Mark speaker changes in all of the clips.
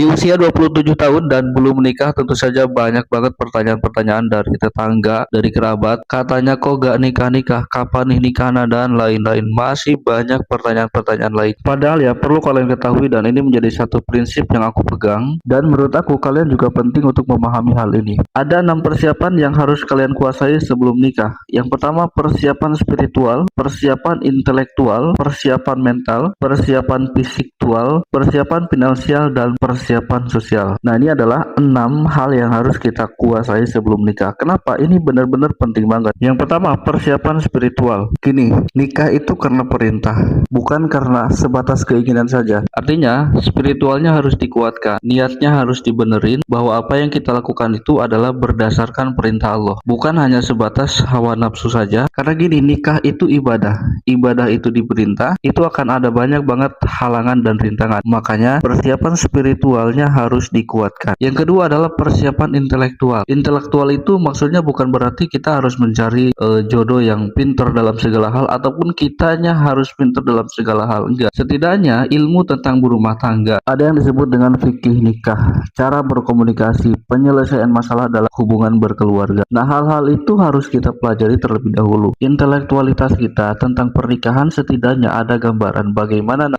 Speaker 1: Di usia 27 tahun dan belum menikah, tentu saja banyak banget pertanyaan-pertanyaan dari tetangga, dari kerabat. Katanya kok gak nikah-nikah, kapan nih nikahnya, dan lain-lain. Masih banyak pertanyaan-pertanyaan lain. Padahal ya perlu kalian ketahui, dan ini menjadi satu prinsip yang aku pegang. Dan menurut aku kalian juga penting untuk memahami hal ini. Ada 6 persiapan yang harus kalian kuasai sebelum nikah. Yang pertama, persiapan spiritual, persiapan intelektual, persiapan mental, persiapan fisiktual, persiapan finansial, dan persiapan sosial. Nah, ini adalah 6 hal yang harus kita kuasai sebelum nikah. Kenapa? Ini benar-benar penting banget. Yang pertama, persiapan spiritual. Gini, nikah itu karena perintah, bukan karena sebatas keinginan saja. Artinya, spiritualnya harus dikuatkan, niatnya harus dibenerin bahwa apa yang kita lakukan itu adalah berdasarkan perintah Allah, bukan hanya sebatas hawa nafsu saja. Karena gini, nikah itu ibadah. Ibadah itu diperintah, itu akan ada banyak banget halangan dan rintangan. Makanya persiapan spiritualnya harus dikuatkan. Yang kedua adalah persiapan intelektual. Intelektual itu maksudnya bukan berarti kita harus mencari jodoh yang pintar dalam segala hal, ataupun kitanya harus pintar dalam segala hal. Enggak. Setidaknya ilmu tentang berumah tangga. Ada yang disebut dengan fikih nikah, cara berkomunikasi, penyelesaian masalah dalam hubungan berkeluarga. Nah, hal-hal itu harus kita pelajari terlebih dahulu. Intelektualitas kita tentang pernikahan setidaknya ada gambaran bagaimana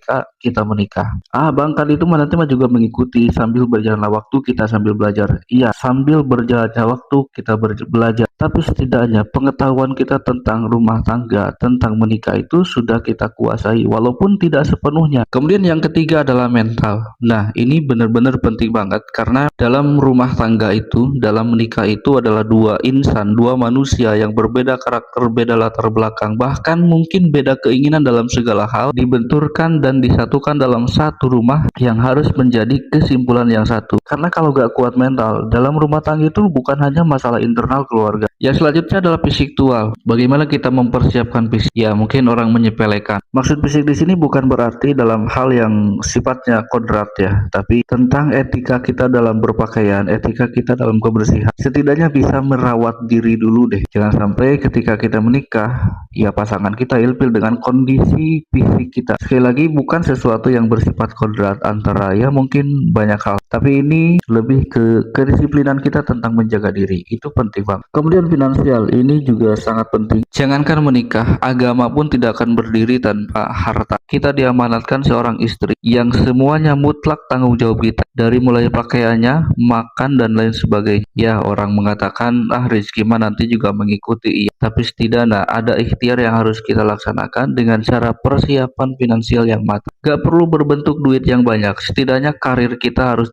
Speaker 1: kita menikah. Bang, kan itu nanti mah juga mengikuti sambil berjalannya waktu kita sambil belajar. Iya, sambil berjalannya waktu kita belajar. Tapi setidaknya pengetahuan kita tentang rumah tangga, tentang menikah itu sudah kita kuasai, walaupun tidak sepenuhnya. Kemudian yang ketiga adalah mental. Nah, ini benar-benar penting banget karena dalam rumah tangga itu, dalam menikah itu adalah dua insan, dua manusia yang berbeda karakter, beda latar belakang, bahkan mungkin beda keinginan dalam segala hal, dibenturkan dan disatukan dalam satu rumah yang harus menjadi kesimpulan yang satu. Karena kalau gak kuat mental, dalam rumah tangga itu bukan hanya masalah internal keluarga. Yang selanjutnya adalah fisiktual. Bagaimana kita mempersiapkan fisik? Ya, mungkin orang menyepelekan. Maksud fisik di sini bukan berarti dalam hal yang sifatnya kodrat ya, tapi tentang etika kita dalam berpakaian, etika kita dalam kebersihan. Setidaknya bisa merawat diri dulu deh. Jangan sampai ketika kita menikah, ya pasangan kita ilfil dengan kondisi fisik kita. Sekali lagi, bukan sesuatu yang bersifat kodrat antara ya mungkin banyak hal, tapi ini lebih ke kedisiplinan kita tentang menjaga diri. Itu penting banget. Kemudian finansial, ini juga sangat penting. Jangankan menikah, agama pun tidak akan berdiri tanpa harta. Kita diamanatkan seorang istri yang semuanya mutlak tanggung jawab kita, dari mulai pakaiannya, makan, dan lain sebagainya. Ya, orang mengatakan rezeki mah nanti juga mengikuti. Iya, tapi setidaknya ada ikhtiar yang harus kita laksanakan dengan cara persiapan finansial yang matang. Gak perlu berbentuk duit yang banyak, setidaknya karir kita harus